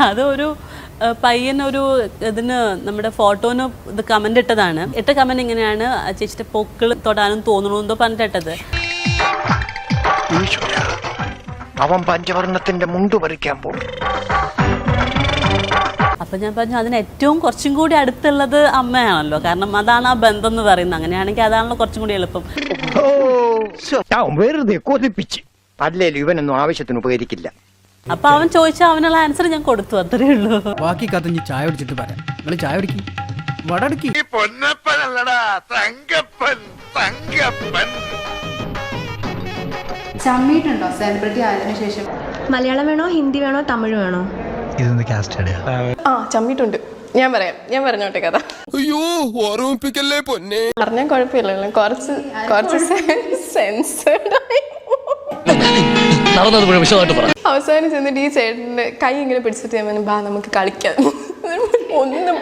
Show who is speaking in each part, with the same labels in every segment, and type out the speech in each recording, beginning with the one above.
Speaker 1: അതൊരു പയ്യനൊരു ഇതിന് നമ്മുടെ ഫോട്ടോന് ഇത് കമന്റ് ഇട്ടതാണ്. ഇട്ട കമന്റ് ഇങ്ങനെയാണ്, ചേച്ചിയുടെ പൊക്കിൾ തൊടാനും തോന്നണമെന്നോ പറഞ്ഞിട്ടത്.
Speaker 2: അവൻ പഞ്ചവർണ്ണത്തിന്റെ മുണ്ട് പറിക്കാൻ പോകും.
Speaker 1: അപ്പൊ ഞാൻ പറഞ്ഞു അതിന് ഏറ്റവും കുറച്ചും കൂടി അടുത്തുള്ളത് അമ്മയാണല്ലോ, കാരണം അതാണ് ആ ബന്ധം എന്ന് പറയുന്നത്. അങ്ങനെയാണെങ്കിൽ അതാണല്ലോ കുറച്ചും കൂടി എളുപ്പം.
Speaker 2: വെറുതെ കൊതിപ്പിച്ച് അല്ലേലും ഇവനൊന്നും ആവശ്യത്തിന് ഉപകരിക്കില്ല.
Speaker 1: അപ്പൊ അവൻ ചോദിച്ചാൽ അവനുള്ള ആൻസർ ഞാൻ കൊടുത്തു, അത്രേ ഉള്ളൂ.
Speaker 3: ബാക്കി കഥഞ്ഞ് ചായ കുടിച്ചിട്ട് പറയാം. നിങ്ങൾ ചായ കുടിക്കും, വടടുക്കി.
Speaker 4: ചമ്മിയിട്ടുണ്ടോ സെലിബ്രിറ്റി ആയതിനു ശേഷം?
Speaker 5: മലയാളം വേണോ, ഹിന്ദി വേണോ, തമിഴ് വേണോ?
Speaker 6: ചമ്മിട്ടുണ്ട്. ഞാൻ പറഞ്ഞോട്ടെ കഥ.
Speaker 7: അയ്യോ ഓർമ്മിപ്പിക്കല്ലേ പൊന്നെ.
Speaker 6: പറഞ്ഞാൽ കുഴപ്പമില്ലല്ലോ, കുറച്ച് സെൻസേർഡ് അവസാനം ചെന്നിട്ട് ഈ ചേട്ടന്റെ കൈ ഇങ്ങനെ പിടിച്ചിട്ട് ഞാൻ ബാ നമുക്ക് കളിക്കാം, ഒന്നും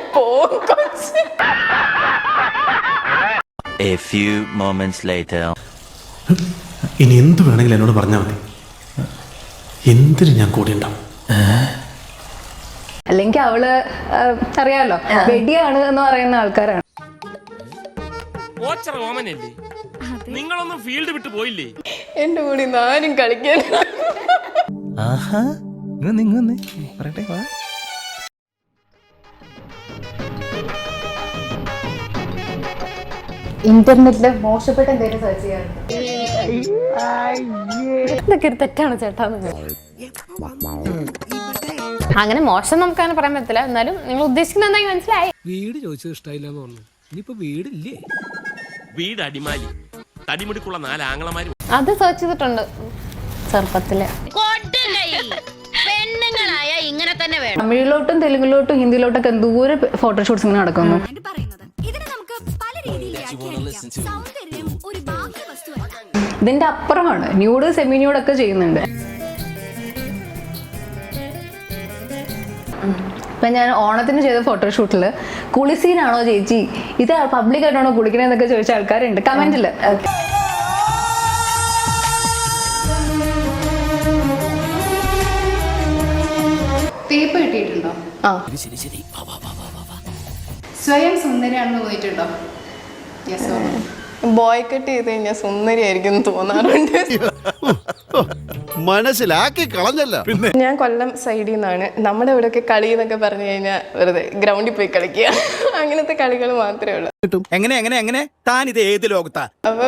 Speaker 8: ഇനി എന്ത് വേണമെങ്കിലും എന്നോട് പറഞ്ഞാൽ മതി, എന്തിനും ഞാൻ കൂടെ ഉണ്ടാവും.
Speaker 4: അല്ലെങ്കിൽ അവള് അറിയാലോ വെടിയാണ് എന്ന് പറയുന്ന ആൾക്കാരാണ്.
Speaker 7: നിങ്ങളൊന്നും ഫീൽഡ് വിട്ടു പോയില്ലേ?
Speaker 6: എന്റെ കൂടെ ആരും കളിക്കാൻ.
Speaker 4: ഇന്റർനെറ്റില് മോശപ്പെട്ട എന്തെങ്കിലും സെർച്ച് ചെയ്യാറുണ്ട്?
Speaker 5: ഇതൊക്കെ ഒരു തെറ്റാണ് ചേട്ടാ. അങ്ങനെ മോശം നമുക്ക് അങ്ങനെ പറയാൻ പറ്റില്ല. എന്നാലും നിങ്ങൾ ഉദ്ദേശിക്കുന്ന എന്തായി മനസ്സിലായി.
Speaker 7: വീട് ചോദിച്ചത് ഇഷ്ടായില്ലെന്ന് പറഞ്ഞു. ഇനിയിപ്പോ വീടില്ലേ? വീട് അടിമാലി, തടിമുടിക്കുള്ള 4 ആങ്ങളമാരും.
Speaker 5: അത് സെർച്ച് ചെയ്തിട്ടുണ്ട് ചെറുപ്പത്തില്.
Speaker 4: തമിഴിലോട്ടും തെലുങ്കിലോട്ടും ഹിന്ദിയിലോട്ടൊക്കെ എന്തോരം ഫോട്ടോഷൂട്ട്സ് ഇങ്ങനെ നടക്കുന്നു. ഇതിന്റെ അപ്പുറമാണ് ന്യൂഡ്, സെമി ന്യൂഡ് ഒക്കെ ചെയ്യുന്നുണ്ട്. ഇപ്പൊ ഞാൻ ഓണത്തിന് ചെയ്ത ഫോട്ടോഷൂട്ടില് കുളിസീനാണോ ചേച്ചി, ഇത് പബ്ലിക് ആയിട്ടാണോ കുളിക്കണെന്നൊക്കെ ചോദിച്ച ആൾക്കാരുണ്ട് കമന്റില്. തേപ്പ് കിട്ടിയിട്ടുണ്ടോ? സ്വയം സുന്ദരിയാണെന്ന് പോയിട്ടുണ്ടോ?
Speaker 6: ബോയ് കട്ട് ചെയ്ത് കഴിഞ്ഞാൽ സുന്ദരിയായിരിക്കും തോന്നാറുണ്ട്.
Speaker 7: മനസ്സിലാക്കി കളഞ്ഞല്ല.
Speaker 6: ഞാൻ കൊല്ലം സൈഡിൽ നിന്നാണ്. നമ്മുടെ ഇവിടെയൊക്കെ കളി എന്നൊക്കെ പറഞ്ഞു കഴിഞ്ഞാൽ വെറുതെ ഗ്രൗണ്ടിൽ പോയി കളിക്കുക, അങ്ങനത്തെ കളികൾ മാത്രമേ ഉള്ളൂ.
Speaker 3: എങ്ങനെ താൻ ഇത് ഏത് ലോകത്താ?
Speaker 6: അപ്പൊ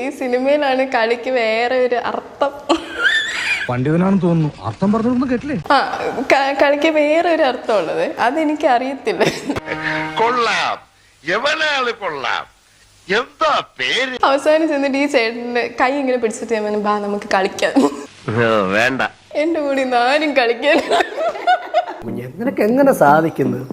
Speaker 6: ഈ സിനിമയിലാണ് കളിക്ക് വേറെ ഒരു അർത്ഥം.
Speaker 8: പണ്ഡിതനാണെന്ന് തോന്നുന്നു, അർത്ഥം പറഞ്ഞൊന്നും കേട്ടില്ലേ?
Speaker 6: കളിക്ക് വേറെ ഒരു അർത്ഥം ഉള്ളത്, അതെനിക്ക് അറിയത്തില്ല.
Speaker 2: കൊള്ളാം, എവനാള് കൊള്ളാം, എന്താ പേര്?
Speaker 6: അവസാനം ചെന്നിട്ട് ഈ ചേട്ടന്റെ കൈ ഇങ്ങനെ പിടിച്ചിട്ട് ഞാൻ ബാ നമുക്ക് കളിക്കാം.
Speaker 2: വേണ്ട,
Speaker 6: എന്റെ കൂടെ ആരും കളിക്കാൻ.
Speaker 3: നിനക്ക് എങ്ങനെ സാധിക്കുന്നത്?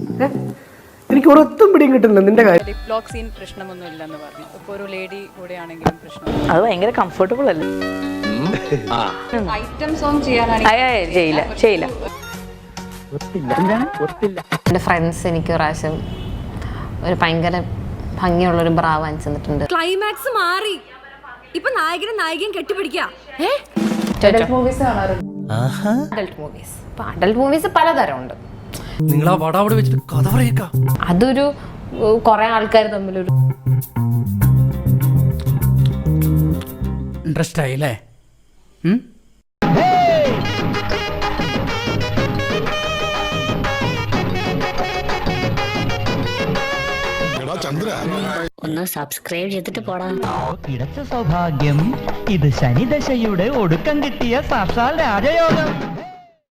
Speaker 3: എനിക്ക് ഒരൊത്തും പിടിയും കിട്ടുന്നില്ല നിന്റെ കാര്യം.
Speaker 9: ലിപ്ലോക്ക് സീൻ പ്രശ്നമൊന്നും ഇല്ലെന്ന് പറഞ്ഞു. ഇപ്പൊ ഒരു ലേഡി കൂടെ ആണെങ്കിലും പ്രശ്നം.
Speaker 1: അത് ഭയങ്കര കംഫർട്ടബിൾ അല്ലേ?
Speaker 9: ഐറ്റം സോങ് ചെയ്യാനാണെങ്കിൽ
Speaker 1: ചെയ്യില്ല.
Speaker 5: എൻ്റെ ഫ്രണ്ട്സ് എനിക്ക് പ്രാവശ്യം ഒരു ഭയങ്കര ഭംഗിയുള്ളൊരു ബ്രാ വാങ്ങിച്ചു തന്നിട്ടുണ്ട്.
Speaker 9: ക്ലൈമാക്സ് മാറി, ഇപ്പൊ നായകനും കെട്ടിപ്പിടിക്കുക.
Speaker 4: അഡൽട്ട് മൂവീസ് കാണാറുണ്ട്.
Speaker 5: അഡൽട്ട് മൂവീസ് പലതരമുണ്ട്.
Speaker 3: നിങ്ങൾ ആ വട അവിടെ വെച്ചിട്ട് കഥ പറയേക്കാം.
Speaker 5: അതൊരു കുറെ ആൾക്കാർ തമ്മിലൊരു
Speaker 3: ഇൻട്രസ്റ്റ് ആയില്ലേ?
Speaker 5: ഒന്ന് സബ്സ്ക്രൈബ് ചെയ്തിട്ട് പോടാ.
Speaker 10: ഇടച്ച സൗഭാഗ്യം, ഇത് ശനിദശയുടെ ഒടുക്കം കിട്ടിയ സാക്ഷാൽ രാജയോഗം.